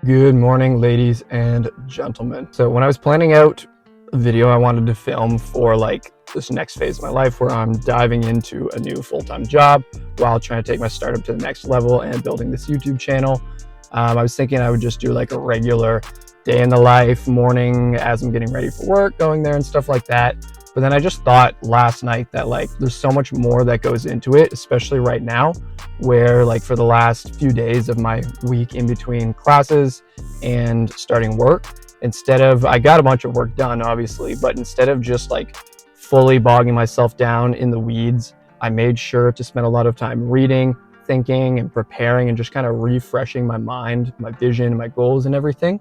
Good morning, ladies and gentlemen. So when I was planning out a video I wanted to film for like this next phase of my life where I'm diving into a new full-time job while trying to take my startup to the next level and building this YouTube channel, I was thinking I would just do like a regular day in the life morning as I'm getting ready for work, going there and stuff like that. But then I just thought last night that like there's so much more that goes into it, especially right now, where like for the last few days of my week in between classes and starting work, I got a bunch of work done obviously, but instead of just like fully bogging myself down in the weeds, I made sure to spend a lot of time reading, thinking and preparing and just kind of refreshing my mind, my vision, my goals and everything.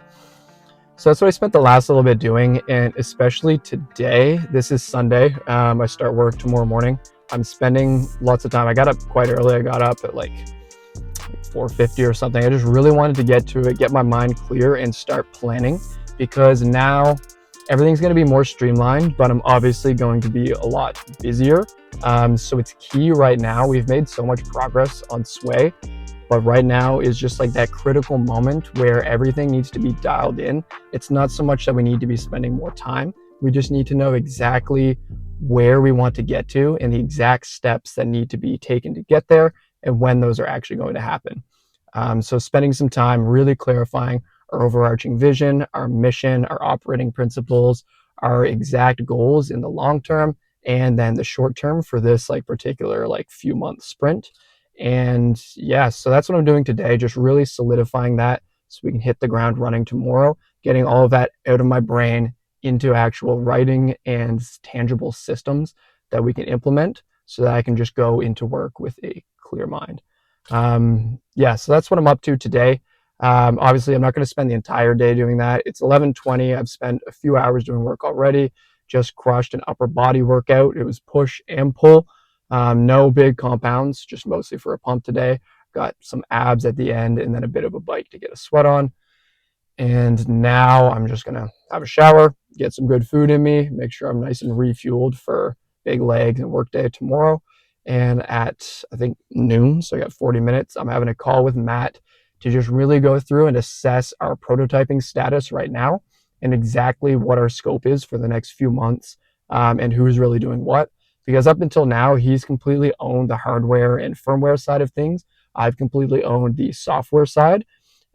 So that's what I spent the last little bit doing, and especially today, this is Sunday, I start work tomorrow morning. I'm spending lots of time. I got up quite early. I got up at like 4:50 or something. I just really wanted to get to it, get my mind clear and start planning, because now everything's going to be more streamlined, but I'm obviously going to be a lot busier. So it's key right now. We've made so much progress on Sway, but right now is just like that critical moment where everything needs to be dialed in. It's not so much that we need to be spending more time. We just need to know exactly where we want to get to and the exact steps that need to be taken to get there and when those are actually going to happen. So spending some time really clarifying our overarching vision, our mission, our operating principles, our exact goals in the long term, and then the short term for this like particular like few month sprint. And yeah, so that's what I'm doing today, just really solidifying that so we can hit the ground running tomorrow, getting all of that out of my brain into actual writing and tangible systems that we can implement so that I can just go into work with a clear mind. Yeah, so that's what I'm up to today. Obviously, I'm not going to spend the entire day doing that. It's 11:20. I've spent a few hours doing work already, just crushed an upper body workout. It was push and pull. No big compounds, just mostly for a pump today. Got some abs at the end and then a bit of a bike to get a sweat on. And now I'm just going to have a shower, get some good food in me, make sure I'm nice and refueled for big legs and work day tomorrow. And at, I think, noon, so I got 40 minutes, I'm having a call with Matt to just really go through and assess our prototyping status right now and exactly what our scope is for the next few months, and who's really doing what. Because up until now, he's completely owned the hardware and firmware side of things. I've completely owned the software side.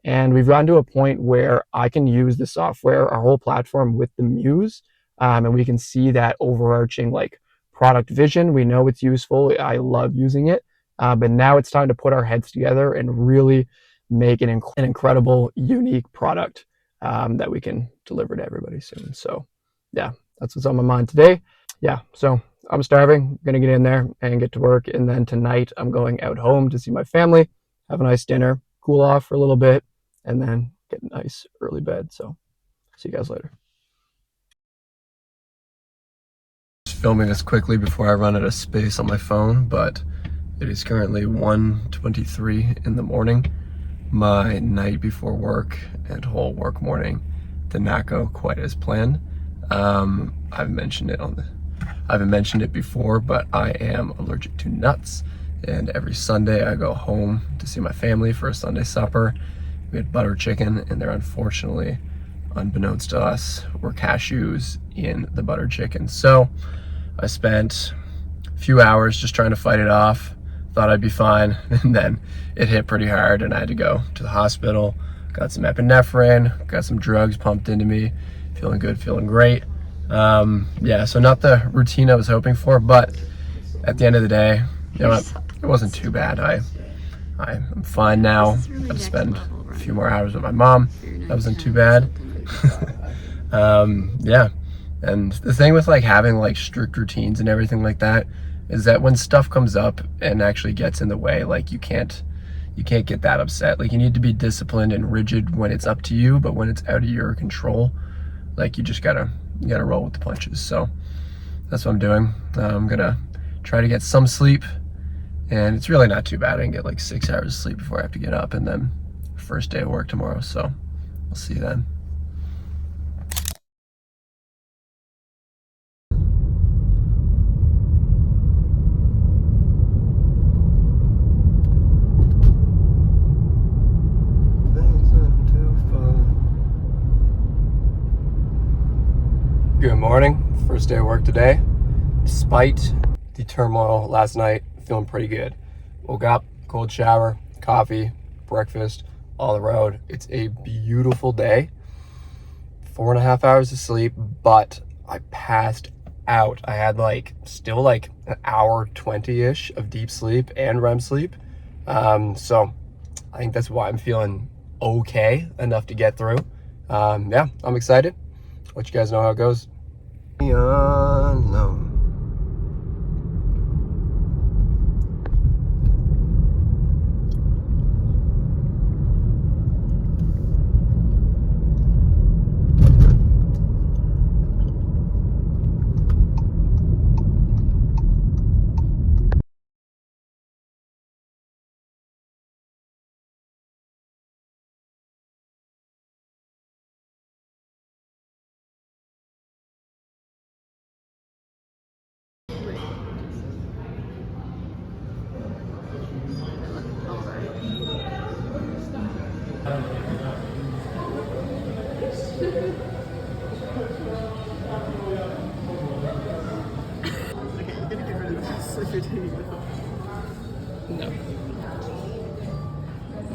And we've gotten to a point where I can use the software, our whole platform with the Muse, and we can see that overarching like product vision. We know it's useful. I love using it. But now it's time to put our heads together and really make an incredible, unique product that we can deliver to everybody soon. So yeah, that's what's on my mind today. Yeah, so I'm starving, gonna get in there and get to work. And then tonight I'm going out home to see my family, have a nice dinner, cool off for a little bit, and then get a nice early bed. So see you guys later. Just filming this quickly before I run out of space on my phone, but it is currently 1:23 in the morning. My night before work and whole work morning did not go quite as planned. I've mentioned it before, but I am allergic to nuts, and every Sunday I go home to see my family for a Sunday supper. We had butter chicken, and there unfortunately, unbeknownst to us, were cashews in the butter chicken. So I spent a few hours just trying to fight it off, thought I'd be fine, and then it hit pretty hard and I had to go to the hospital, got some epinephrine, got some drugs pumped into me, feeling good, feeling great. Yeah, so not the routine I was hoping for, but at the end of the day, you know what, it wasn't too bad. I'm fine now. Got to spend a few more hours with my mom. That wasn't too bad. Yeah, and the thing with like having like strict routines and everything like that is that when stuff comes up and actually gets in the way, like you can't get that upset. Like you need to be disciplined and rigid when it's up to you, but when it's out of your control, like you gotta roll with the punches. So that's what I'm doing. I'm gonna try to get some sleep, and it's really not too bad. I can get like 6 hours of sleep before I have to get up, and then first day of work tomorrow. So we'll see you then. Things aren't too far Good morning. First day of work today. Despite the turmoil last night, feeling pretty good. Woke up, cold shower, coffee, breakfast, on the road. It's a beautiful day. 4.5 hours of sleep, but I passed out. I had still an hour 20-ish of deep sleep and REM sleep. So I think that's why I'm feeling okay enough to get through. Yeah, I'm excited. Let you guys know how it goes. On low. Okay, I'm gonna get rid of this if you're taking it off. No.